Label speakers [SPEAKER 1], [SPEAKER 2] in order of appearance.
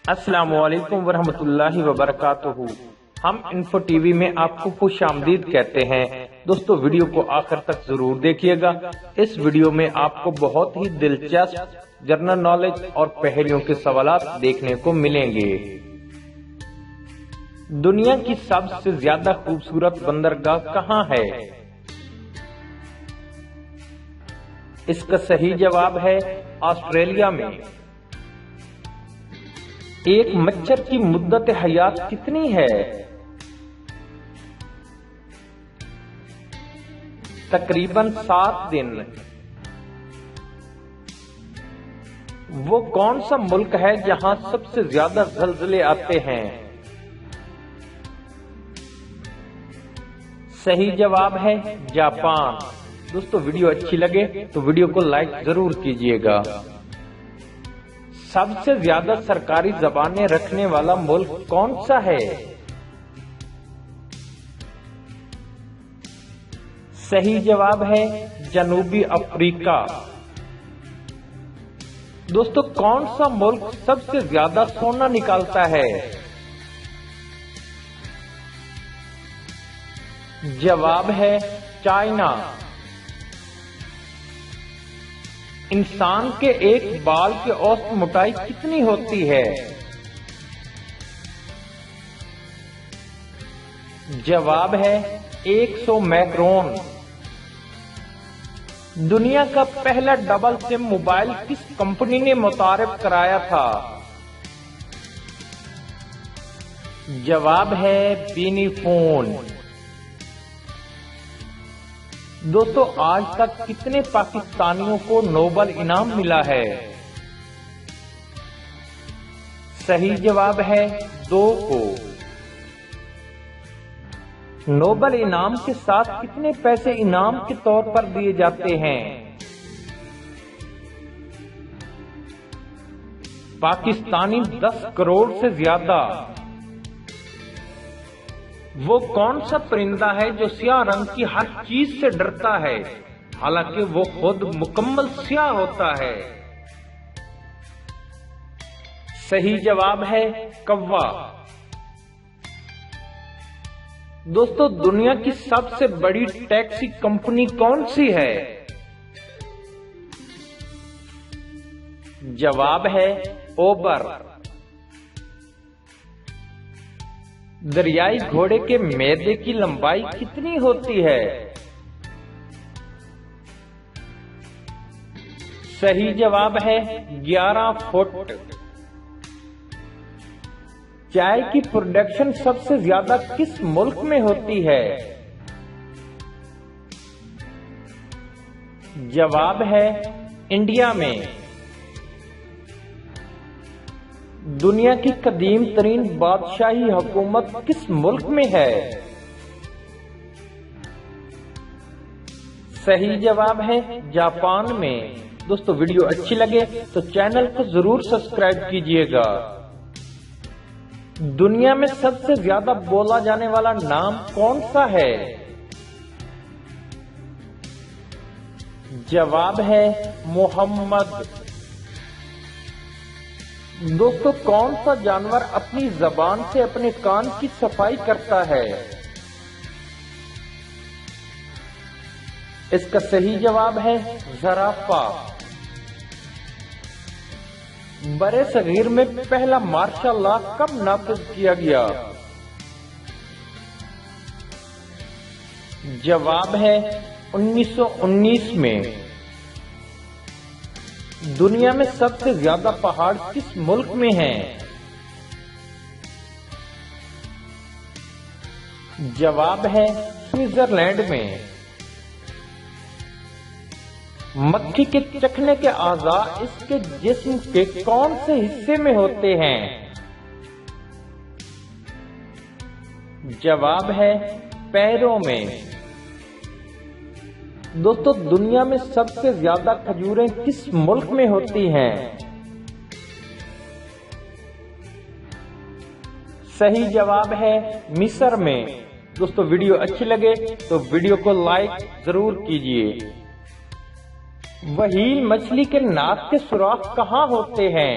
[SPEAKER 1] السلام علیکم ورحمۃ اللہ وبرکاتہ۔ ہم انفو ٹی وی میں آپ کو خوش آمدید کہتے ہیں۔ دوستو ویڈیو کو آخر تک ضرور دیکھیے گا۔ اس ویڈیو میں آپ کو بہت ہی دلچسپ جنرل نالج اور پہیلیوں کے سوالات دیکھنے کو ملیں گے۔ دنیا کی سب سے زیادہ خوبصورت بندرگاہ کہاں ہے؟ اس کا صحیح جواب ہے آسٹریلیا میں۔ ایک مچھر کی مدت حیات کتنی ہے؟ تقریباً 7 دن۔ وہ کون سا ملک ہے جہاں سب سے زیادہ زلزلے آتے ہیں؟ صحیح جواب ہے جاپان۔ دوستو ویڈیو اچھی لگے تو ویڈیو کو لائک ضرور کیجیے گا۔ سب سے زیادہ سرکاری زبانیں رکھنے والا ملک کون سا ہے؟ صحیح جواب ہے جنوبی افریقہ۔ دوستو کون سا ملک سب سے زیادہ سونا نکالتا ہے؟ جواب ہے چائنا۔ انسان کے ایک بال کی اوسط موٹائی کتنی ہوتی ہے؟ جواب ہے 100 مائکرون۔ دنیا کا پہلا ڈبل سم موبائل کس کمپنی نے متعارف کرایا تھا؟ جواب ہے بینی فون۔ دوستو آج تک کتنے پاکستانیوں کو نوبل انعام ملا ہے؟ صحیح جواب ہے 2 کو۔ نوبل انعام کے ساتھ کتنے پیسے انعام کے طور پر دیے جاتے ہیں؟ پاکستانی 10 کروڑ سے زیادہ۔ وہ کون سا پرندہ ہے جو سیاہ رنگ کی ہر چیز سے ڈرتا ہے حالانکہ وہ خود مکمل سیاہ ہوتا ہے؟ صحیح جواب ہے کوا۔ دوستو دنیا کی سب سے بڑی ٹیکسی کمپنی کون سی ہے؟ جواب ہے اوبر۔ دریائی گھوڑے کے معدے کی لمبائی کتنی ہوتی ہے؟ صحیح جواب ہے 11 فٹ۔ چائے کی پروڈکشن سب سے زیادہ کس ملک میں ہوتی ہے؟ جواب ہے انڈیا میں۔ دنیا کی قدیم ترین بادشاہی حکومت کس ملک میں ہے؟ صحیح جواب ہے جاپان میں۔ دوستو ویڈیو اچھی لگے تو چینل کو ضرور سبسکرائب کیجیے گا۔ دنیا میں سب سے زیادہ بولا جانے والا نام کون سا ہے؟ جواب ہے محمد۔ دوستو کون سا جانور اپنی زبان سے اپنے کان کی صفائی کرتا ہے؟ اس کا صحیح جواب ہے زرافہ۔ برے صغیر میں پہلا مارشل لا کب نافذ کیا گیا؟ جواب ہے 1919 میں۔ دنیا میں سب سے زیادہ پہاڑ کس ملک میں ہیں؟ جواب ہے سوئٹزرلینڈ میں۔ مکھی کے چکھنے کے اعضاء اس کے جسم کے کون سے حصے میں ہوتے ہیں؟ جواب ہے پیروں میں۔ دوستو دنیا میں سب سے زیادہ کھجوریں کس ملک میں ہوتی ہیں؟ صحیح جواب ہے مصر میں۔ دوستو ویڈیو اچھی لگے تو ویڈیو کو لائک ضرور کیجیے۔ وہیل مچھلی کے ناک کے سوراخ کہاں ہوتے ہیں؟